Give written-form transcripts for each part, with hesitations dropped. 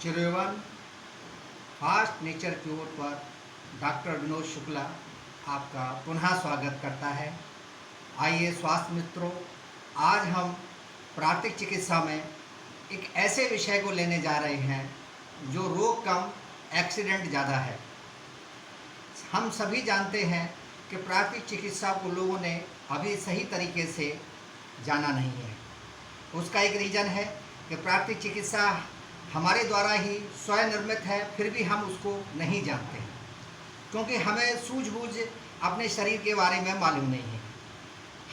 चिरवन fast nature cure पर doctor Vinod Shukla आपका पुनः स्वागत करता है। आइए स्वास्थ्य मित्रों, आज हम प्राकृतिक चिकित्सा में एक ऐसे विषय को लेने जा रहे हैं जो रोग कम एक्सीडेंट ज़्यादा है। हम सभी जानते हैं कि प्राकृतिक चिकित्सा को लोगों ने अभी सही तरीके से जाना नहीं है। उसका एक रीज़न है कि प्राकृतिक चिकित्सा हमारे द्वारा ही स्वयं निर्मित है, फिर भी हम उसको नहीं जानते हैं क्योंकि हमें सूझबूझ अपने शरीर के बारे में मालूम नहीं है।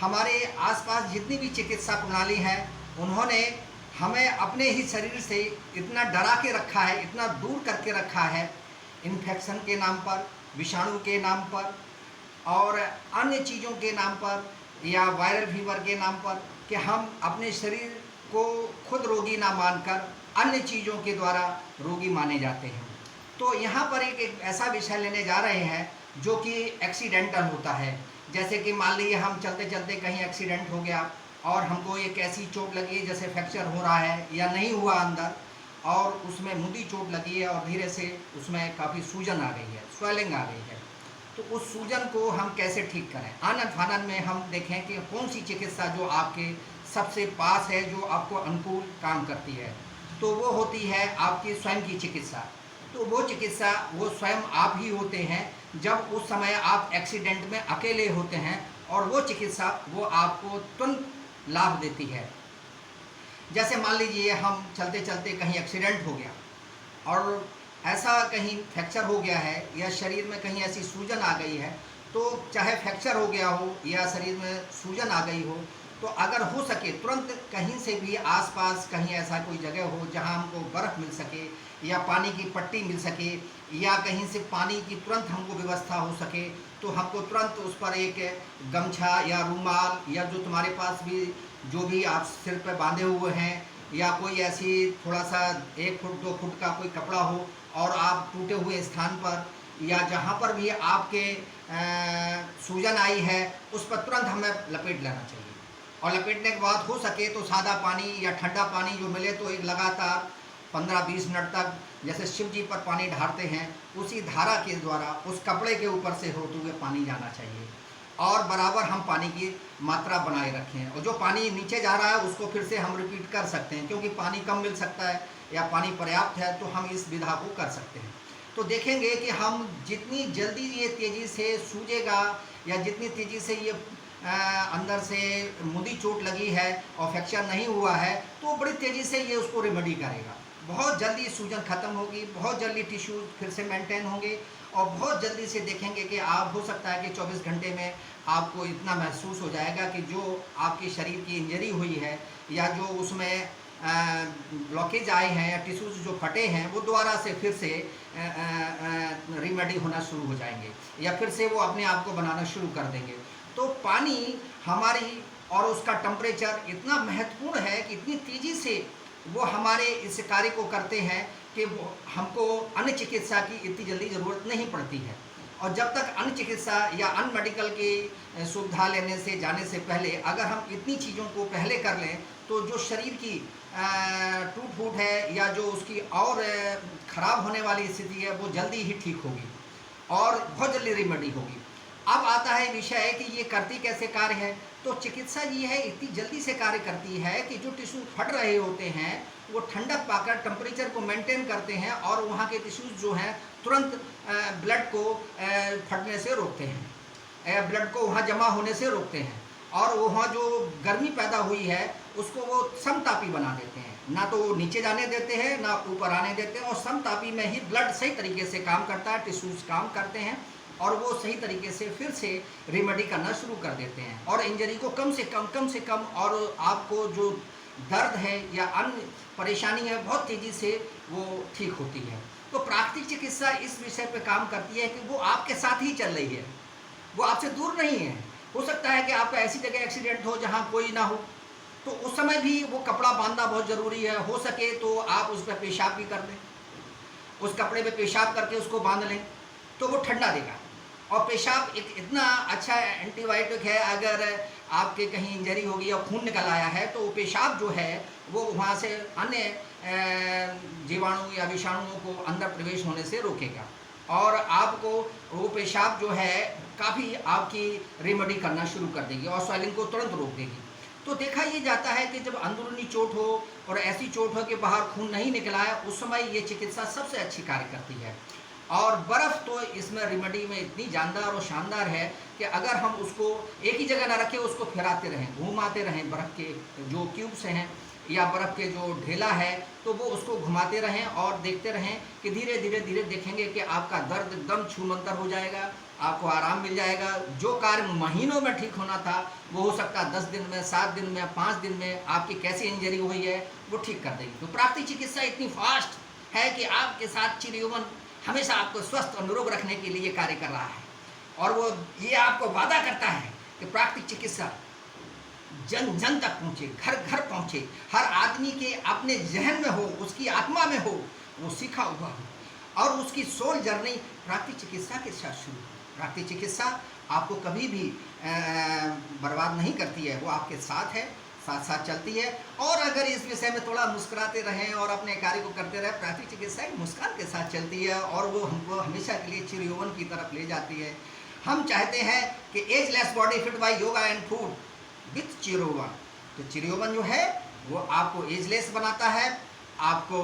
हमारे आसपास जितनी भी चिकित्सा प्रणाली है, उन्होंने हमें अपने ही शरीर से इतना डरा के रखा है, इतना दूर करके रखा है, इन्फेक्शन के नाम पर, विषाणु के नाम पर और अन्य चीज़ों के नाम पर या वायरल फीवर के नाम पर, कि हम अपने शरीर को खुद रोगी ना मानकर अन्य चीज़ों के द्वारा रोगी माने जाते हैं। तो यहाँ पर एक ऐसा विषय लेने जा रहे हैं जो कि एक्सीडेंटल होता है। जैसे कि मान लीजिए हम चलते चलते कहीं एक्सीडेंट हो गया और हमको एक ऐसी चोट लगी है जैसे फ्रैक्चर हो रहा है या नहीं हुआ अंदर, और उसमें मुंदी चोट लगी है और धीरे से उसमें काफ़ी सूजन आ गई है, स्वेलिंग आ गई है। तो उस सूजन को हम कैसे ठीक करें? आनन फानन में हम देखें कि कौन सी चिकित्सा जो आपके सबसे पास है, जो आपको अनुकूल काम करती है, तो वो होती है आपकी स्वयं की चिकित्सा। तो वो चिकित्सा वो स्वयं आप ही होते हैं जब उस समय आप एक्सीडेंट में अकेले होते हैं, और वो चिकित्सा वो आपको तुरंत लाभ देती है। जैसे मान लीजिए हम चलते चलते कहीं एक्सीडेंट हो गया और ऐसा कहीं फ्रैक्चर हो गया है या शरीर में कहीं ऐसी सूजन आ गई है, तो चाहे फ्रैक्चर हो गया हो या शरीर में सूजन आ गई हो, तो अगर हो सके तुरंत कहीं से भी आसपास कहीं ऐसा कोई जगह हो जहां हमको बर्फ़ मिल सके या पानी की पट्टी मिल सके या कहीं से पानी की तुरंत हमको व्यवस्था हो सके, तो हमको तुरंत उस पर एक गमछा या रूमाल या जो तुम्हारे पास भी जो भी आप सिर पर बांधे हुए हैं या कोई ऐसी थोड़ा सा 1 फुट 2 फुट का कोई कपड़ा हो, और आप टूटे हुए स्थान पर या जहाँ पर भी आपके सूजन आई है उस पर तुरंत हमें लपेट लेना चाहिए। और लपेटने के बाद हो सके तो सादा पानी या ठंडा पानी जो मिले तो एक लगातार 15-20 मिनट तक, जैसे शिव जी पर पानी ढारते हैं, उसी धारा के द्वारा उस कपड़े के ऊपर से होते हुए पानी जाना चाहिए। और बराबर हम पानी की मात्रा बनाए रखें, और जो पानी नीचे जा रहा है उसको फिर से हम रिपीट कर सकते हैं, क्योंकि पानी कम मिल सकता है या पानी पर्याप्त है तो हम इस विधा को कर सकते हैं। तो देखेंगे कि हम जितनी जल्दी ये तेज़ी से सूजेगा या जितनी तेज़ी से ये अंदर से मुंदी चोट लगी है और फ्रैक्चर नहीं हुआ है, तो बड़ी तेज़ी से ये उसको रेमेडी करेगा। बहुत जल्दी सूजन ख़त्म होगी, बहुत जल्दी टिश्यू फिर से मेंटेन होंगे, और बहुत जल्दी से देखेंगे कि आप हो सकता है कि 24 घंटे में आपको इतना महसूस हो जाएगा कि जो आपके शरीर की इंजरी हुई है या जो उसमें ब्लॉकेज आए हैं या टिश्यूज़ जो फटे हैं, वो दोबारा से फिर से रिमेडी होना शुरू हो जाएंगे या फिर से वो अपने आप को बनाना शुरू कर देंगे। तो पानी हमारी और उसका टेम्परेचर इतना महत्वपूर्ण है कि इतनी तेज़ी से वो हमारे इस कार्य को करते हैं कि हमको अन्य चिकित्सा की इतनी जल्दी ज़रूरत नहीं पड़ती है। और जब तक अन्य चिकित्सा या अन्य मेडिकल की सुविधा लेने से जाने से पहले अगर हम इतनी चीज़ों को पहले कर लें, तो जो शरीर की टूट फूट है या जो उसकी और ख़राब होने वाली स्थिति है वो जल्दी ही ठीक होगी और बहुत जल्दी रेमेडी होगी। अब आता है विषय कि ये करती कैसे कार्य है। तो चिकित्सा ये है इतनी जल्दी से कार्य करती है कि जो टिश्यू फट रहे होते हैं वो ठंडक पाकर टेम्परेचर को मेंटेन करते हैं और वहाँ के टिश्यूज़ जो हैं तुरंत ब्लड को फटने से रोकते हैं, ब्लड को वहाँ जमा होने से रोकते हैं, और वहाँ जो गर्मी पैदा हुई है उसको वो समतापी बना देते हैं। ना तो वो नीचे जाने देते हैं ना ऊपर आने देते हैं, और समतापी में ही ब्लड सही तरीके से काम करता है, टिश्यूज़ काम करते हैं और वो सही तरीके से फिर से रेमेडी करना शुरू कर देते हैं और इंजरी को कम से कम और आपको जो दर्द है या अन्य परेशानी है बहुत तेज़ी से वो ठीक होती है। तो प्राकृतिक चिकित्सा इस विषय पे काम करती है कि वो आपके साथ ही चल रही है, वो आपसे दूर नहीं है। हो सकता है कि आपका ऐसी जगह एक्सीडेंट हो जहाँ कोई ना हो, तो उस समय भी वो कपड़ा बांधना बहुत ज़रूरी है। हो सके तो आप उस पर पेशाब भी कर दें, उस कपड़े पे पेशाब करके उसको बांध लें तो वो ठंडा देगा। और पेशाब एक इतना अच्छा एंटीबायोटिक है, अगर आपके कहीं इंजरी हो गई या खून निकल आया है, तो वो पेशाब जो है वो वहाँ से अन्य जीवाणु या विषाणुओं को अंदर प्रवेश होने से रोकेगा और आपको वो पेशाब जो है काफ़ी आपकी रेमेडी करना शुरू कर देगी और स्वेलिंग को तुरंत रोक देगी। तो देखा ये जाता है कि जब अंदरूनी चोट हो और ऐसी चोट हो कि बाहर खून नहीं निकला है, उस समय ये चिकित्सा सबसे अच्छी कार्य करती है। और बर्फ़ तो इसमें रेमेडी में इतनी जानदार और शानदार है कि अगर हम उसको एक ही जगह ना रखें, उसको फिराते रहें, घुमाते रहें, बर्फ़ के जो क्यूब्स हैं या बर्फ़ के जो ढेला है, तो वो उसको घुमाते रहें और देखते रहें कि धीरे धीरे धीरे देखेंगे कि आपका दर्द एकदम छूमंतर हो जाएगा, आपको आराम मिल जाएगा। जो कार्य महीनों में ठीक होना था वो हो सकता है 10 दिन में, 7 दिन में, 5 दिन में आपकी कैसी इंजरी हुई है वो ठीक कर देगी। तो प्राकृतिक चिकित्सा इतनी फास्ट है कि आपके साथ चिरयौवन हमेशा आपको स्वस्थ और निरोग रखने के लिए कार्य कर रहा है और वो ये आपको वादा करता है कि प्राकृतिक चिकित्सा जन जन तक पहुँचे, घर घर पहुँचे, हर आदमी के अपने जहन में हो, उसकी आत्मा में हो, वो सीखा हुआ हो और उसकी सोल जर्नी प्राकृतिक चिकित्सा के साथ शुरू हो। प्राकृतिक चिकित्सा आपको कभी भी बर्बाद नहीं करती है, वो आपके साथ है, साथ साथ चलती है। और अगर इस विषय में थोड़ा मुस्कुराते रहें और अपने कार्य को करते रहें, प्राकृतिक चिकित्सा एक मुस्कान के साथ चलती है और वो हमको हमेशा के लिए चिरयौवन की तरफ ले जाती है। हम चाहते हैं कि ageless body fit by yoga and food with चिरयौवन। तो चिरयौवन जो है वो आपको एजलेस बनाता है, आपको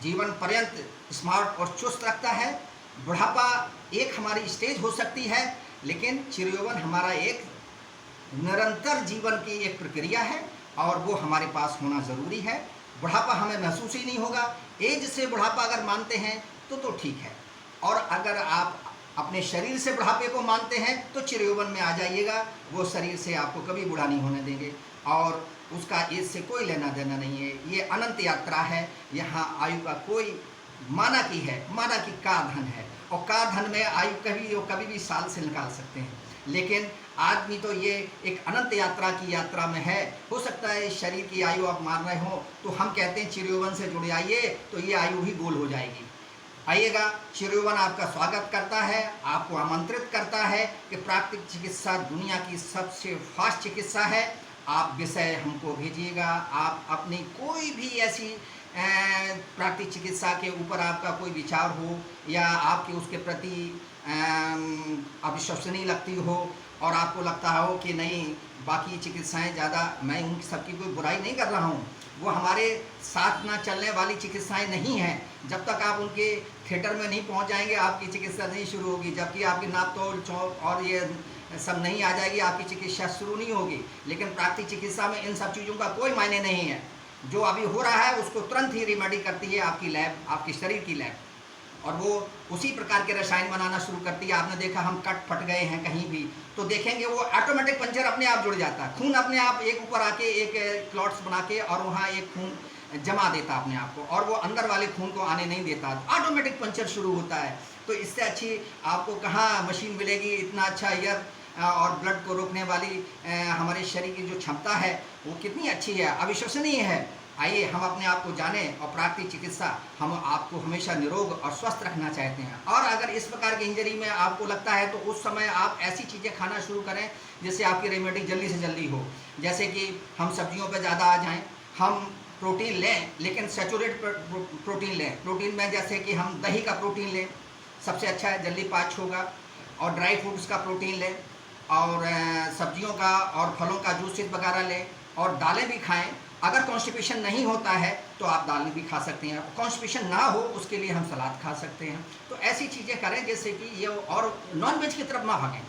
जीवन पर्यंत स्मार्ट और चुस्त रखता है। बुढ़ापा एक हमारी स्टेज हो सकती है, लेकिन चिरयौवन हमारा एक निरंतर जीवन की एक प्रक्रिया है और वो हमारे पास होना ज़रूरी है। बुढ़ापा हमें महसूस ही नहीं होगा। एज से बुढ़ापा अगर मानते हैं तो ठीक है, और अगर आप अपने शरीर से बुढ़ापे को मानते हैं तो चिरयौवन में आ जाइएगा। वो शरीर से आपको कभी बूढ़ा नहीं होने देंगे और उसका एज से कोई लेना देना नहीं है। ये अनंत यात्रा है, यहाँ आयु का कोई माना की है, माना की का धन है और का धन में आयु कभी भी साल से निकाल सकते हैं, लेकिन आदमी तो ये एक अनंत यात्रा की यात्रा में है। हो सकता है इस शरीर की आयु आप मान रहे हो, तो हम कहते हैं चिरयौवन से जुड़ आइए तो ये आयु भी गोल हो जाएगी। आइएगा, चिरयौवन आपका स्वागत करता है, आपको आमंत्रित करता है कि प्राकृतिक चिकित्सा दुनिया की सबसे फास्ट चिकित्सा है। आप विषय हमको भेजिएगा, आप अपनी कोई भी ऐसी प्राकृतिक चिकित्सा के ऊपर आपका कोई विचार हो या आपके उसके प्रति अविश्वसनीय लगती हो और आपको लगता हो कि नहीं बाकी चिकित्साएं ज़्यादा, मैं उन सबकी कोई बुराई नहीं कर रहा हूँ, वो हमारे साथ ना चलने वाली चिकित्साएं नहीं हैं। जब तक आप उनके थिएटर में नहीं पहुँच जाएंगे आपकी चिकित्सा नहीं शुरू होगी, जबकि आपकी नाप तोल चौक और ये सब नहीं आ जाएगी आपकी चिकित्सा शुरू नहीं होगी। लेकिन प्राकृतिक चिकित्सा में इन सब चीज़ों का कोई मायने नहीं है। जो अभी हो रहा है उसको तुरंत ही रेमेडी करती है आपकी लैब, आपके शरीर की लैब, और वो उसी प्रकार के रसायन बनाना शुरू करती है। आपने देखा हम कट फट गए हैं कहीं भी तो देखेंगे वो ऑटोमेटिक पंचर अपने आप जुड़ जाता है, खून अपने आप एक ऊपर आके एक क्लॉट्स बना के और वहाँ एक खून जमा देता अपने आप को और वो अंदर वाले खून को आने नहीं देता, ऑटोमेटिक पंचर शुरू होता है। तो इससे अच्छी आपको कहाँ मशीन मिलेगी, इतना अच्छा एयर और ब्लड को रोकने वाली हमारे शरीर की जो क्षमता है वो कितनी अच्छी है, अविश्वसनीय है। आइए हम अपने आप को जानें और प्राकृतिक चिकित्सा हम आपको हमेशा निरोग और स्वस्थ रखना चाहते हैं। और अगर इस प्रकार की इंजरी में आपको लगता है तो उस समय आप ऐसी चीज़ें खाना शुरू करें जिससे आपकी रेमेडी जल्दी से जल्दी हो। जैसे कि हम सब्जियों पर ज़्यादा आ जाएं, हम प्रोटीन लें लेकिन सैचुरेट प्रोटीन लें। प्रोटीन में जैसे कि हम दही का प्रोटीन लें, सबसे अच्छा है, जल्दी पाच होगा। और ड्राई फ्रूट्स का प्रोटीन लें और सब्जियों का और फलों का जूस वगैरह लें और दालें भी खाएं। अगर कॉन्स्टिपेशन नहीं होता है तो आप दालें भी खा सकते हैं, कॉन्स्टिपेशन ना हो उसके लिए हम सलाद खा सकते हैं। तो ऐसी चीज़ें करें जैसे कि ये, और नॉन वेज की तरफ ना भागें।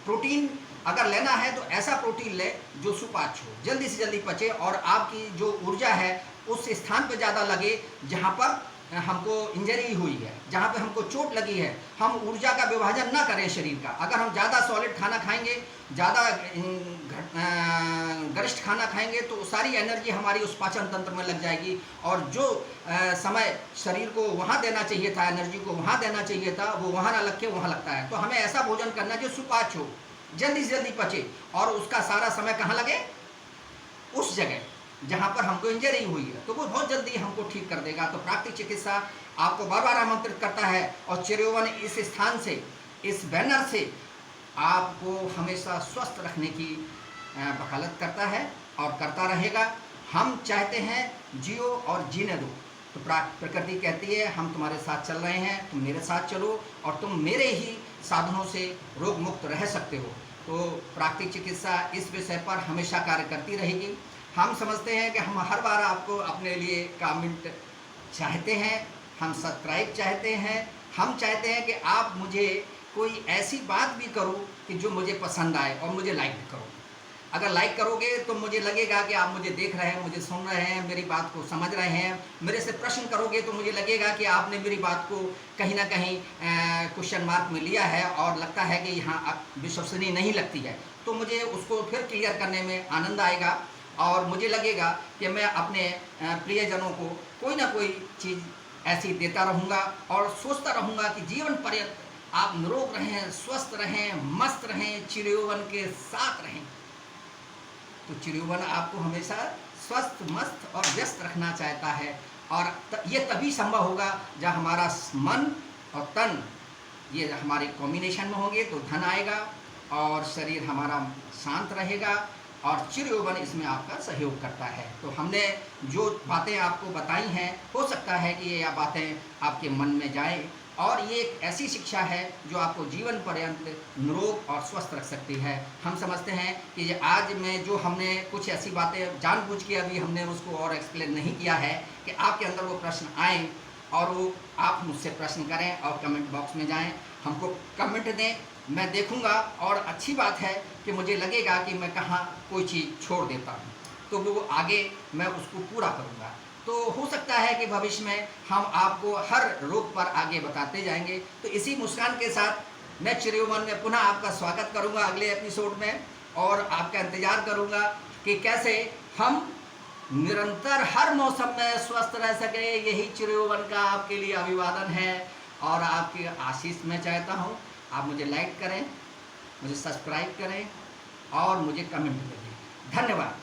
प्रोटीन अगर लेना है तो ऐसा प्रोटीन ले जो सुपाच्य हो, जल्दी से जल्दी पचे और आपकी जो ऊर्जा है उस स्थान पर ज़्यादा लगे जहाँ पर हमको इंजरी हुई है, जहाँ पे हमको चोट लगी है। हम ऊर्जा का विभाजन ना करें शरीर का। अगर हम ज़्यादा सॉलिड खाना खाएंगे, ज़्यादा गरिष्ठ खाना खाएंगे तो सारी एनर्जी हमारी उस पाचन तंत्र में लग जाएगी और जो समय शरीर को वहाँ देना चाहिए था, एनर्जी को वहाँ देना चाहिए था, वो वहाँ ना लग के वहाँ लगता है। तो हमें ऐसा भोजन करना जो सुपाच्य हो, जल्दी से जल्दी पचे और उसका सारा समय कहाँ लगे, उस जगह जहाँ पर हमको इंजरी हुई है, तो वो बहुत जल्दी हमको ठीक कर देगा। तो प्राकृतिक चिकित्सा आपको बार बार आमंत्रित करता है और चिरयौवन इस स्थान से, इस बैनर से आपको हमेशा स्वस्थ रखने की वकालत करता है और करता रहेगा। हम चाहते हैं जियो और जीने दो। तो प्रकृति कहती है हम तुम्हारे साथ चल रहे हैं, तुम मेरे साथ चलो और तुम मेरे ही साधनों से रोग मुक्त रह सकते हो। तो प्राकृतिक चिकित्सा इस विषय पर हमेशा कार्य करती रहेगी। हम समझते हैं कि हम हर बार आपको अपने लिए कमेंट चाहते हैं, हम सब्सक्राइब चाहते हैं, हम चाहते हैं कि आप मुझे कोई ऐसी बात भी करो कि जो मुझे पसंद आए और मुझे लाइक भी करो। अगर लाइक करोगे तो मुझे लगेगा कि आप मुझे देख रहे हैं, मुझे सुन रहे हैं, मेरी बात को समझ रहे हैं। मेरे से प्रश्न करोगे तो मुझे लगेगा कि आपने मेरी बात को कहीं ना कहीं क्वेश्चन मार्क में लिया है और लगता है कि यहाँ विश्वसनीय नहीं लगती है। तो मुझे उसको फिर क्लियर करने में आनंद आएगा और मुझे लगेगा कि मैं अपने प्रियजनों को कोई ना कोई चीज़ ऐसी देता रहूँगा और सोचता रहूँगा कि जीवन पर्यंत आप निरोग रहें, स्वस्थ रहें, मस्त रहें, चिरयौवन के साथ रहें। तो चिरयौवन आपको हमेशा स्वस्थ, मस्त और व्यस्त रखना चाहता है और ये तभी संभव होगा जब हमारा मन और तन ये हमारे कॉम्बिनेशन में होंगे तो धन आएगा और शरीर हमारा शांत रहेगा और चिरयौवन इसमें आपका सहयोग करता है। तो हमने जो बातें आपको बताई हैं, हो सकता है कि ये बातें आपके मन में जाएं और ये एक ऐसी शिक्षा है जो आपको जीवन पर्यंत निरोग और स्वस्थ रख सकती है। हम समझते हैं कि ये आज में जो हमने कुछ ऐसी बातें जानबूझ के अभी हमने उसको और एक्सप्लेन नहीं किया है कि आपके अंदर वो प्रश्न आए और वो आप मुझसे प्रश्न करें और कमेंट बॉक्स में जाएं, हमको कमेंट दें, मैं देखूंगा और अच्छी बात है कि मुझे लगेगा कि मैं कहाँ कोई चीज़ छोड़ देता हूँ तो वो आगे मैं उसको पूरा करूँगा। तो हो सकता है कि भविष्य में हम आपको हर रोग पर आगे बताते जाएंगे। तो इसी मुस्कान के साथ मैं चिरयौवन में पुनः आपका स्वागत करूंगा अगले एपिसोड में और आपका इंतज़ार करूंगा कि कैसे हम निरंतर हर मौसम में स्वस्थ रह सके। यही चिरयौवन का आपके लिए अभिवादन है और आपकी आशीष मैं चाहता हूँ। आप मुझे लाइक करें, मुझे सब्सक्राइब करें और मुझे कमेंट करें। धन्यवाद।